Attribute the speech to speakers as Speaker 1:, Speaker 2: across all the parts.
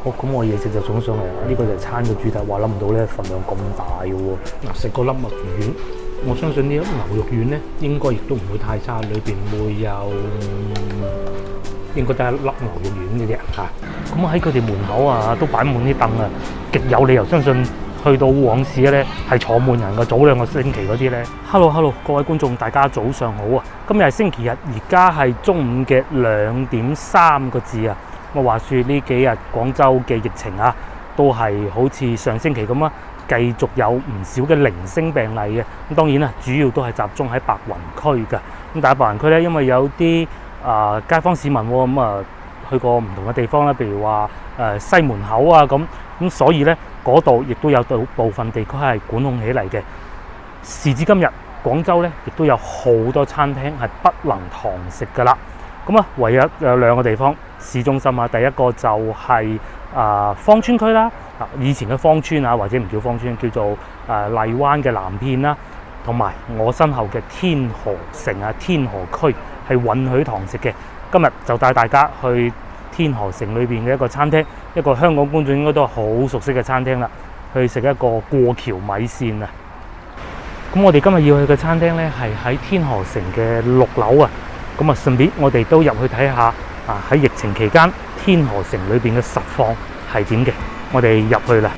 Speaker 1: 好，咁我嘢食就送上嚟啦。呢個就係餐嘅主題，話諗唔到咧份量咁大嘅喎。嗱，食個粒墨魚丸，我相信呢粒牛肉丸咧應該亦都唔會太差，裏邊會有應該得一粒牛肉丸嘅啫嚇。咁喺佢哋門口啊都擺滿啲凳啊，極有理由相信去到旺市咧係坐滿人嘅。早2個星期嗰啲咧。Hello， 各位觀眾，大家早上好啊！今日係星期日，而家係中午嘅2點3個字啊。我話説呢幾日廣州嘅疫情啊，都係好似上星期咁啊，繼續有唔少嘅零星病例嘅。咁當然啦，主要都係集中喺白雲區嘅。咁但係白雲區咧，因為有啲街坊市民咁去過唔同嘅地方啦，譬如話西門口啊咁所以咧嗰度亦都有部分地區係管控起嚟嘅。時至今日，廣州咧亦都有好多餐廳係不能堂食㗎啦。咁啊，唯有有2個地方市中心啊，第一個就係芳村區啦，以前嘅芳村啊，或者唔叫芳村，叫做荔灣嘅南片啦，同埋我身後嘅天河城啊，天河區係允許堂食嘅。今日就帶大家去天河城裏邊嘅一個餐廳，一個香港觀眾應該都係好熟悉嘅餐廳啦，去食一個過橋米線啊！咁我哋今日要去嘅餐廳咧，係喺天河城嘅6樓啊！咁啊，順便我哋都入去睇下喺疫情期間天河城裏邊嘅實況係點嘅。我哋入去啦。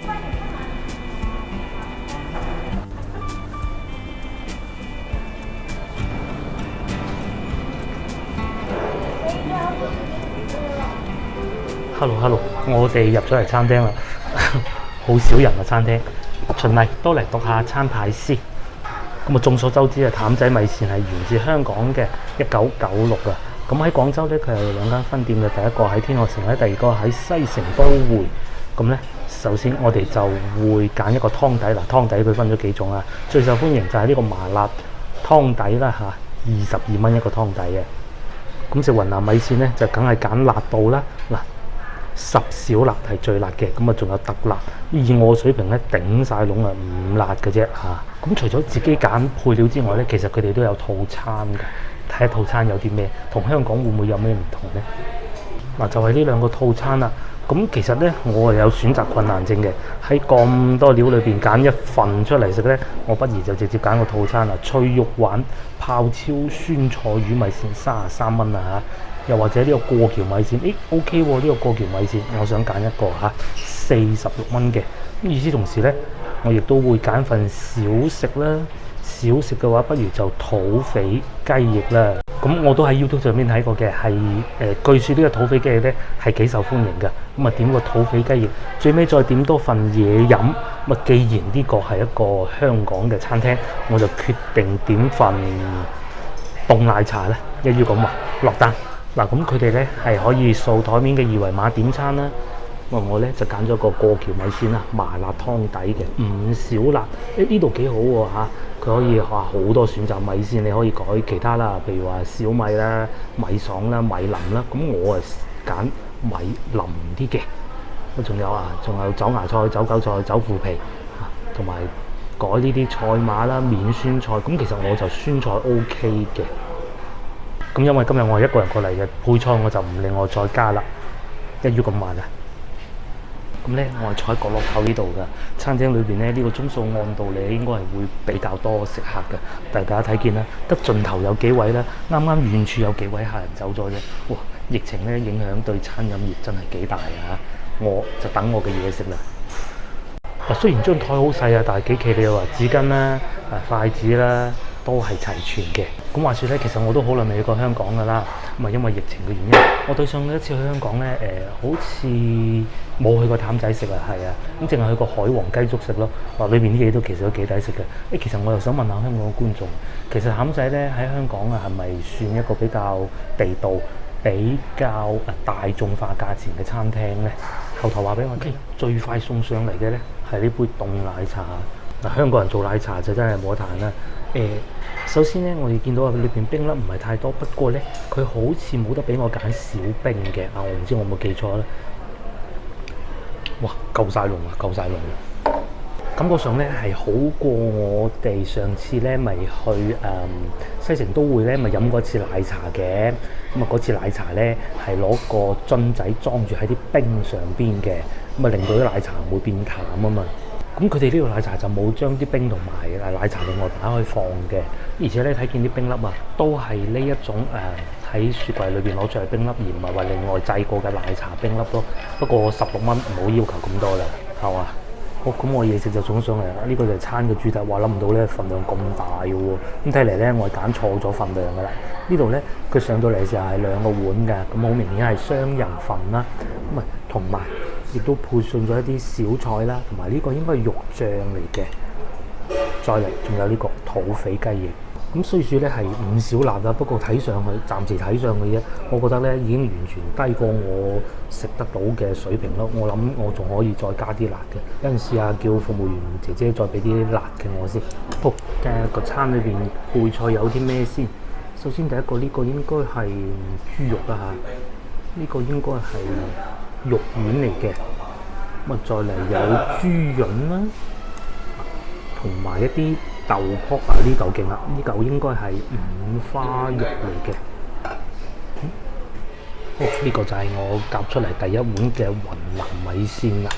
Speaker 1: Hello， 我哋入咗嚟餐廳啦，好少人嘅餐廳。循例都嚟讀下餐牌先。咁啊，眾所周知啊，譚仔米線係源自香港嘅1996啊。咁喺廣州咧，佢有2間分店嘅，第一個喺天河城咧，第二個喺西城都會。咁咧，首先我哋就會揀一個湯底啦。湯底佢分咗幾種啊？最受歡迎就係呢個麻辣湯底啦嚇，22蚊一個湯底嘅。咁食雲南米線咧，就梗係揀辣度啦。嗱，10小辣係最辣嘅，咁啊仲有特辣。以我水平咧，頂晒籠啊，唔辣嘅啫嚇。咁除咗自己揀配料之外咧，其實佢哋都有套餐嘅。睇下套餐有啲咩，同香港會唔會有咩唔同呢？嗱，就係呢2個套餐啦。咁其實咧，我係有選擇困難症嘅。喺咁多料裏邊揀一份出嚟食咧，我不如就直接揀個套餐啦。脆肉丸泡椒酸菜魚米線33蚊啊嚇，又或者呢個過橋米線，OK 喎，呢個過橋米線我想揀一個46蚊嘅。咁與此同時咧，我亦都會揀份小食啦。小食嘅話，不如就土匪雞翼啦。咁我都喺 YouTube 上面睇過嘅，係據說呢個土匪雞翼咧係幾受歡迎嘅。咁啊點個土匪雞翼，最尾再點多份嘢飲。咁啊既然呢個係一個香港嘅餐廳，我就決定點份凍奶茶啦。一於咁話落單。嗱，咁佢哋咧係可以掃台面嘅2維碼點餐啦。我咧就揀咗個過橋米線啦，麻辣湯底嘅5小辣。呢度幾好喎嚇，佢可以話好多選擇。米線你可以改其他啦，譬如話小米啦、米爽啦、米淋啦。咁我揀米淋啲嘅。仲有走芽菜、走韭菜、走腐皮，同埋改呢啲菜碼啦、免酸菜。咁其實我就酸菜 OK 嘅。咁因為今日我係1個人過嚟嘅，配菜我就唔另外再加啦，一於咁話啊。咁咧，我係坐喺角落頭呢度嘅餐廳裏邊咧，呢個鐘數按道理應該係會比較多食客嘅。大家睇見啦，得盡頭有幾位啦，啱啱遠處有幾位客人走咗啫。哇！疫情咧影響對餐飲業真係幾大啊！我就等我嘅嘢食啦。雖然張台好細啊，但係幾企理話紙巾啦、筷子啦都係齊全嘅。咁話説咧，其實我都好耐未去過香港㗎啦。咁啊，因為疫情嘅原因，我對上一次去香港咧，好似冇去過譚仔食啊，係啊，咁淨係去過海皇雞粥食咯。話裏邊啲嘢都其實都幾抵食嘅。其實我又想問下香港嘅觀眾，其實譚仔咧喺香港啊，係咪算一個比較地道、比較大眾化價錢嘅餐廳咧？後頭話俾我聽，最快送上嚟嘅咧係呢杯凍奶茶。嗱，香港人做奶茶就真係冇得彈啦。首先咧，我哋見到裏邊冰粒唔係太多，不過咧佢好似冇得俾我揀少冰嘅。我唔知我有冇記錯啦。哇，夠晒濃啊，夠晒濃啊！感覺上咧係好過我哋上次咧咪去西城都會咧咪飲過一次奶茶嘅。咁啊嗰次奶茶咧係攞個樽仔裝住喺啲冰上邊嘅，咁啊令到啲奶茶唔會變淡啊嘛。咁佢哋呢個奶茶就冇將啲冰同埋奶茶另外打開放嘅，而且咧睇見啲冰粒啊，都係呢一種喺雪櫃裏邊攞出嚟冰粒，而唔係話另外製過嘅奶茶冰粒咯。不過16蚊唔好要求咁多啦，係嘛？好，咁我嘢食就送上嚟啦。呢個就係餐嘅主題，話諗唔到咧份量咁大嘅喎。咁睇嚟咧，我係揀錯咗份量㗎啦。呢度咧佢上到嚟嘅時候係2個碗㗎，咁好明顯係雙人份啦。咁啊同埋亦都配送咗一啲小菜啦，同埋呢個應該係肉醬嚟嘅。再嚟仲有呢個土匪雞翼。咁雖說咧係唔少辣啦，不過睇上去暫時睇上去啫，我覺得咧已經完全低過我食得到嘅水平咯。我諗我仲可以再加啲辣嘅，有陣試下叫服務員姐姐再俾啲辣嘅我先。好，個餐裏邊配菜有啲咩先？首先第一個呢個應該係豬肉啦嚇，呢個應該係肉丸嚟嘅。咁啊再嚟有豬潤啦，同埋一啲豆卜啊，呢嚿勁啦，呢嚿應該係五花肉嚟嘅。呢個就係我夾出嚟第一碗嘅雲南米線啦。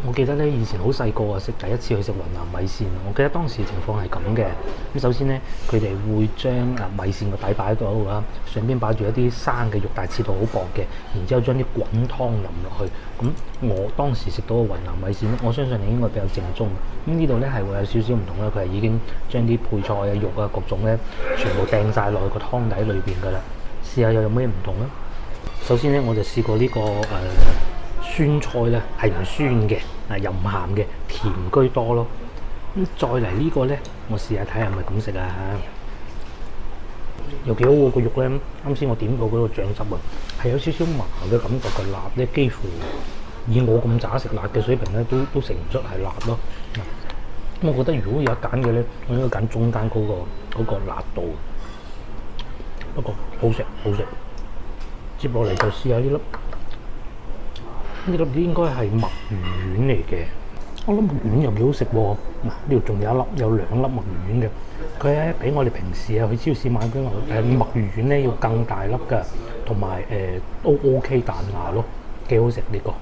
Speaker 1: 我記得咧以前好細個啊，食第一次去食雲南米線，我記得當時情況係咁嘅。咁首先咧，佢哋會將米線個底擺喺度啦，上邊擺住一啲生嘅肉，但係切到好薄嘅，然之後將啲滾湯淋落去。咁我當時食到嘅雲南米線，我相信你應該比較正宗。咁呢度咧係會有少少唔同啦，佢係已經將啲配菜啊、肉啊各種咧全部掟晒落去個湯底裏邊㗎啦。試下又有咩唔同咧？首先咧，我就試過呢個酸菜咧係唔酸嘅，又唔鹹嘅，甜居多咯。咁再嚟呢個咧，我試下睇下係咪咁食啊嚇。又幾好喎個肉咧，啱先我點過嗰個醬汁啊，係有少少麻嘅感覺嘅辣咧，幾乎以我咁渣食辣嘅水平咧，都食唔出係辣咯。咁我覺得如果有得揀嘅咧，我應該揀中間嗰個辣度。不過好食好食。接落嚟就試下呢粒應該係墨魚丸嚟嘅。我諗墨魚丸又幾好食喎。嗱，呢度仲有2粒墨魚丸嘅。佢咧比我哋平時去超市買嗰啲墨魚丸咧要更大粒㗎，同埋都 OK 彈牙咯，幾好食呢個。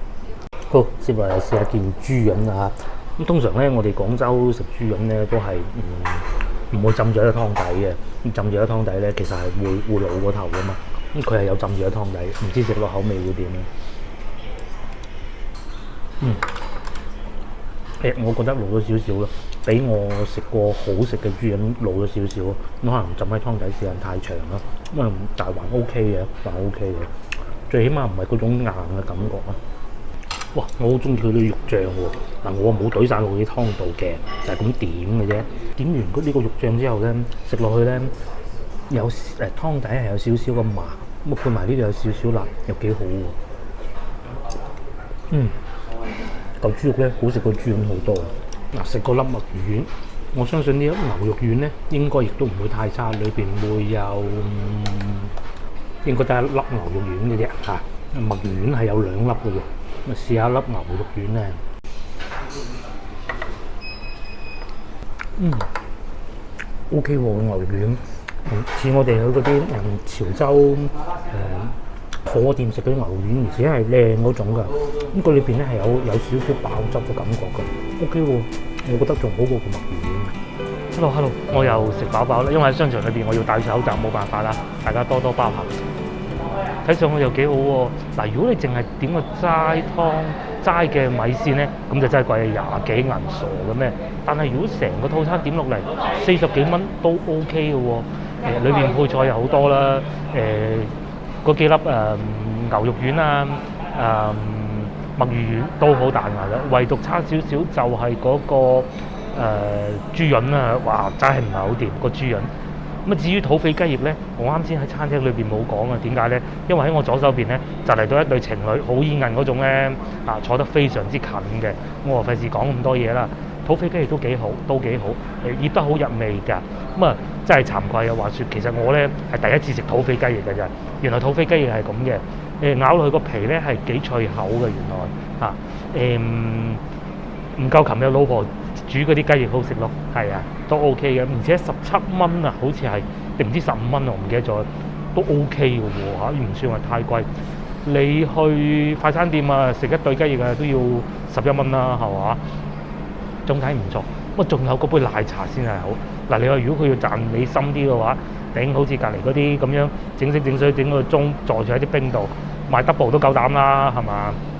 Speaker 1: 好，接落嚟試下件豬潤啊。咁通常咧，我哋廣州食豬潤咧都係唔會浸住喺個湯底嘅。咁浸住喺湯底咧，其實係會老過頭㗎嘛。咁佢係有浸住喺湯底，唔知食落口味會點咧？我覺得老咗少少咯，比我食過好食嘅豬潤老咗少少。咁可能浸喺湯底時間太長啦。咁但係還 OK 嘅，還 OK 嘅。最起碼唔係嗰種硬嘅感覺啊！哇，我好中意佢啲肉醬喎。嗱，我冇懟晒落去啲湯度嘅，就係咁點嘅啫。點完呢個肉醬之後咧，食落去咧有湯底係有少少嘅麻。咁配埋呢度有少少辣，又幾好喎。嚿豬肉咧好食過豬潤好多。嗱，食個粒墨魚丸，我相信呢粒牛肉丸咧應該亦都唔會太差，裏邊會有應該得1粒牛肉丸嘅啫嚇。墨魚丸係有2粒嘅喎。咁試下粒牛肉丸咧。OK 喎，牛肉丸。似我哋去嗰啲潮州火鍋店食嗰啲牛肉丸，而且係靚嗰種㗎。咁佢裏邊咧係有少少爆汁嘅感覺㗎。OK 喎，我覺得仲好過個墨魚丸。Hello， 我又食飽飽啦，因為喺商場裏邊我要戴住口罩，冇辦法啦，大家多多包涵。睇上去又幾好喎。嗱，如果你淨係點個齋嘅米線咧，咁就真係貴20幾銀，傻嘅咩？但係如果成個套餐點落嚟40幾蚊都 OK 嘅喎。裏邊配菜又好多啦，嗰幾粒牛肉丸啊，墨魚丸都好彈牙嘅，唯獨差少少就係嗰個豬潤啊，哇真係唔係好掂個豬潤。咁至於土匪雞翼咧，我啱先喺餐廳裏邊冇講啊，點解咧？因為喺我左手邊咧就嚟到一對情侶，好煙韌嗰種咧，坐得非常之近嘅，我話費事講咁多嘢啦。土匪雞翼都幾好，醃得好入味㗎。咁啊，真係慚愧啊！話説其實我咧係第一次食土匪雞翼嘅啫。原來土匪雞翼係咁嘅，咬落去個皮咧係幾脆口嘅。原來唔夠琴日老婆煮嗰啲雞翼好食咯。係啊，都 OK 嘅，而且17蚊啊，好似係定唔知15蚊我唔記得咗。都 OK 嘅喎嚇，唔算話太貴。你去快餐店啊，食一對雞翼啊都要11蚊啦，係嘛？總體唔錯。咁仲有嗰杯奶茶先係好。嗱，你話如果佢要賺你深啲嘅話，頂好似隔離嗰啲咁樣整色整水整個鐘，坐住喺啲冰度賣 double 都夠膽啦，係嘛？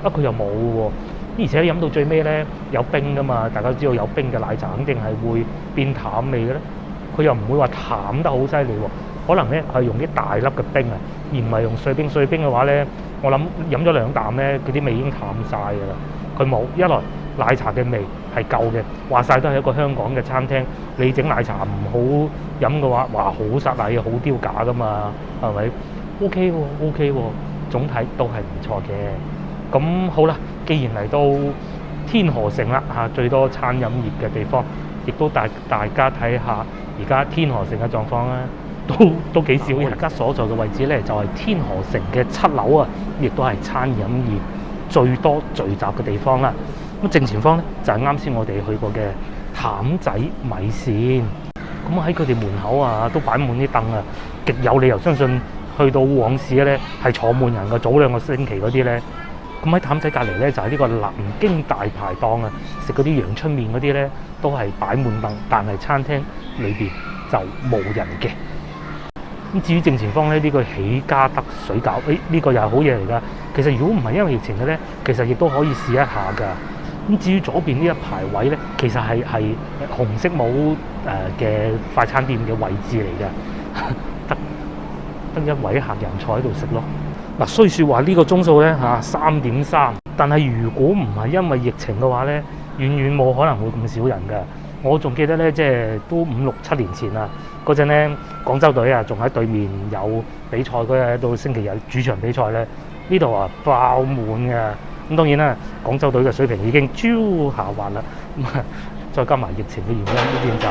Speaker 1: 啊，佢又冇喎。而且飲到最尾咧有冰噶嘛，大家知道有冰嘅奶茶肯定係會變淡味嘅咧。佢又唔會話淡得好犀利喎，可能咧係用啲大粒嘅冰啊，而唔係用碎冰。碎冰嘅話咧，我諗飲咗2啖咧，嗰啲味已經淡晒㗎啦。佢冇，一來奶茶嘅味係夠嘅，話晒都係一個香港嘅餐廳，你整奶茶唔好飲嘅話，哇好失禮好丟架㗎嘛，係咪 ？OK 喎，OK 喎，總體都係唔錯嘅。咁好啦，既然嚟到天河城啦嚇，最多餐飲業嘅地方，亦都大家睇下而家天河城嘅狀況啦，都幾少人。而家所在嘅位置咧就係天河城嘅7樓啊，亦都係餐飲業最多聚集嘅地方啦。咁正前方咧就係啱先我哋去過嘅譚仔米線。咁喺佢哋門口啊都擺滿啲凳啊，極有理由相信去到往市咧係坐滿人嘅。早2個星期嗰啲咧。咁喺譚仔隔離咧就係呢個南京大排檔啊，食嗰啲陽春麵嗰啲咧都係擺滿凳，但係餐廳裏邊就冇人嘅。咁至於正前方咧呢個喜家德水餃，呢個又係好嘢嚟㗎。其實如果唔係因為疫情嘅咧，其實亦都可以試一下㗎。咁至於左邊呢一排位咧，其實係紅色帽嘅快餐店嘅位置嚟㗎，得一位客人坐喺度食咯。嗱，雖說話呢個鐘數咧3.3，但係如果唔係因為疫情嘅話咧，遠遠冇可能會咁少人㗎。我仲記得咧，即係都5、6、7年前啦，嗰陣咧廣州隊啊仲喺對面有比賽，嗰日到星期日主場比賽咧，呢度啊爆滿㗎。咁當然啦，廣州隊嘅水平已經下滑啦，咁啊再加埋疫情嘅原因，呢邊就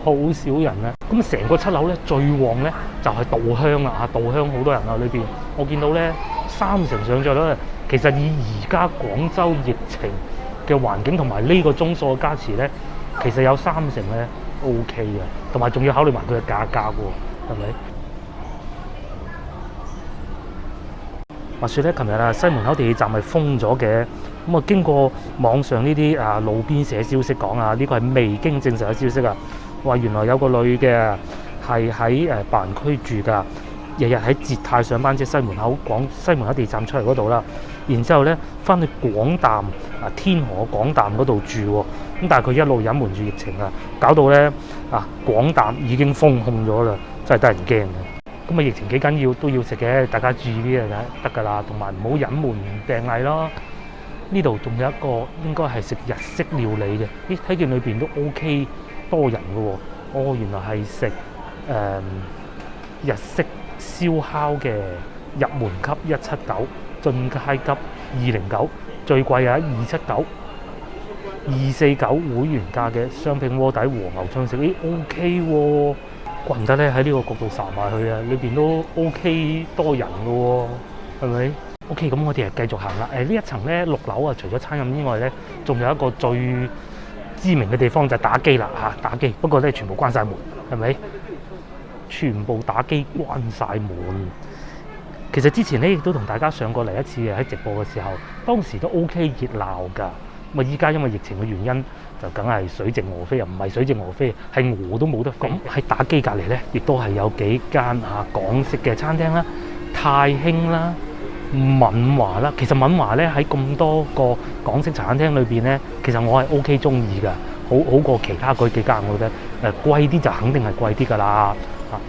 Speaker 1: 好少人啦。咁成個7樓咧最旺咧就係稻香啦嚇，稻香好多人啊，裏邊我見到咧3成上座率。其實以而家廣州疫情嘅環境同埋呢個鐘數嘅加持咧，其實有3成咧 OK 嘅，同埋仲要考慮埋佢嘅價格喎，係咪？話說咧，琴日啊西門口地鐵站係封咗嘅，咁啊經過網上呢啲路邊社消息講啊，呢個係未經證實嘅消息啊，話原來有個女嘅係喺白雲區住㗎，日日喺捷泰上班，即係西門口地鐵站出嚟嗰度啦，然之後咧翻去廣淡天河廣淡嗰度住喎，咁但係佢一路隱瞞住疫情啊，搞到咧廣淡已經封控咗啦，真係得人驚嘅。咁疫情幾緊要都要食嘅，大家注意啲就得㗎啦，同埋唔好隱瞞病例咯。呢度仲有一個應該係食日式料理嘅，睇見裏邊都 OK 多人嘅喎。哦，原來係食日式燒烤嘅，入門級179，進階級209，最貴啊279，249會員價嘅雙拼鍋底和牛腸食，OK 喎。怪唔得咧喺呢個角度殺埋去啊！裏邊都 OK 多人嘅喎，係咪 ？OK， 咁我哋繼續行啦。呢一層咧6樓啊，除咗餐飲之外咧，仲有一個最知名嘅地方就係打機啦嚇，打機。不過咧全部關晒門，係咪？全部打機關晒門。其實之前咧亦都同大家上過嚟一次嘅，喺直播嘅時候，當時都 OK 熱鬧㗎。咁啊，依家因為疫情嘅原因，就梗係水靜鵝飛，又唔係水靜鵝飛，係鵝都冇得飛。喺打機隔離咧，亦都係有幾間港式嘅餐廳啦，泰興啦、敏華啦。其實敏華咧喺咁多個港式茶餐廳裏邊咧，其實我係 OK 中意㗎，好過其他嗰幾間，我覺得貴啲就肯定係貴啲㗎啦。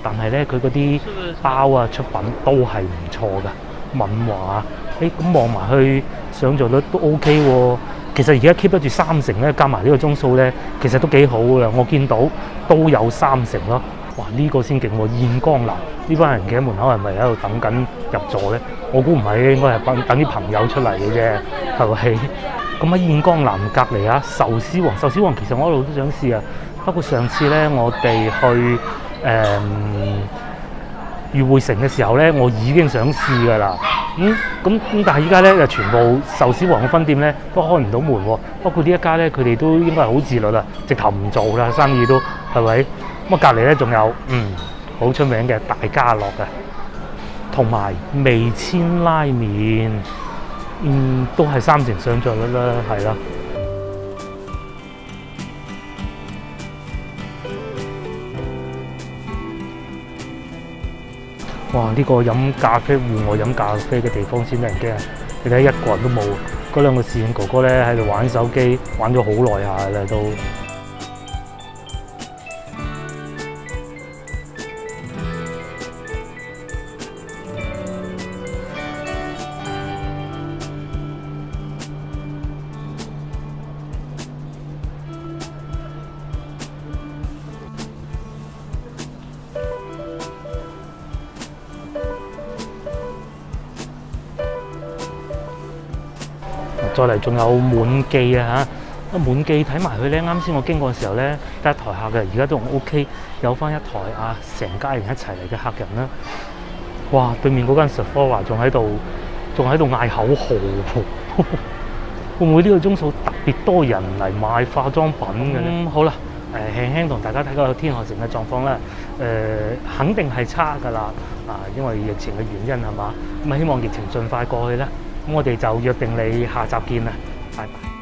Speaker 1: 但係咧佢嗰啲包啊出品都係唔錯㗎。敏華咁望埋去上座率都 OK 喎。其實而家 keep 得住3成咧，加埋呢個鐘數咧，其實都幾好㗎。我見到都有3成咯。哇！呢個先勁喎，燕江南呢班人企喺門口係咪喺度等緊入座咧？我估唔係，應該係等啲朋友出嚟嘅啫，係咪？咁喺燕江南隔離壽司王其實我一路都想試啊。不過上次咧，我哋去裕匯城嘅時候咧，我已經想試㗎啦。但係依家咧就全部壽司王嘅分店咧都開唔到門喎。包括呢一家咧，佢哋都應該係好自律啦，直頭唔做啦，生意都係咪？咁隔離咧仲有好出名嘅大家樂嘅，同埋味千拉麵，都係3成上座率啦，係啦。哇！呢個飲咖啡、戶外飲咖啡嘅地方先得人驚啊！你睇一個人都冇，嗰兩個侍應哥哥咧喺度玩手機，玩咗好耐下啦都。再嚟仲有滿記啊嚇！滿記睇埋佢咧，啱先我經過嘅時候咧，得一台客嘅，而家都 OK， 有翻一台啊，成家人一齊嚟嘅客人啦。哇！對面嗰間 Sephora 仲喺度嗌口號，會唔會呢個鐘數特別多人嚟買化妝品嘅咧？好啦，輕輕同大家睇個天河城嘅狀況啦。肯定係差㗎啦，因為疫情嘅原因係嘛，咁希望疫情盡快過去啦。咁我哋就約定你下集見啦，拜拜。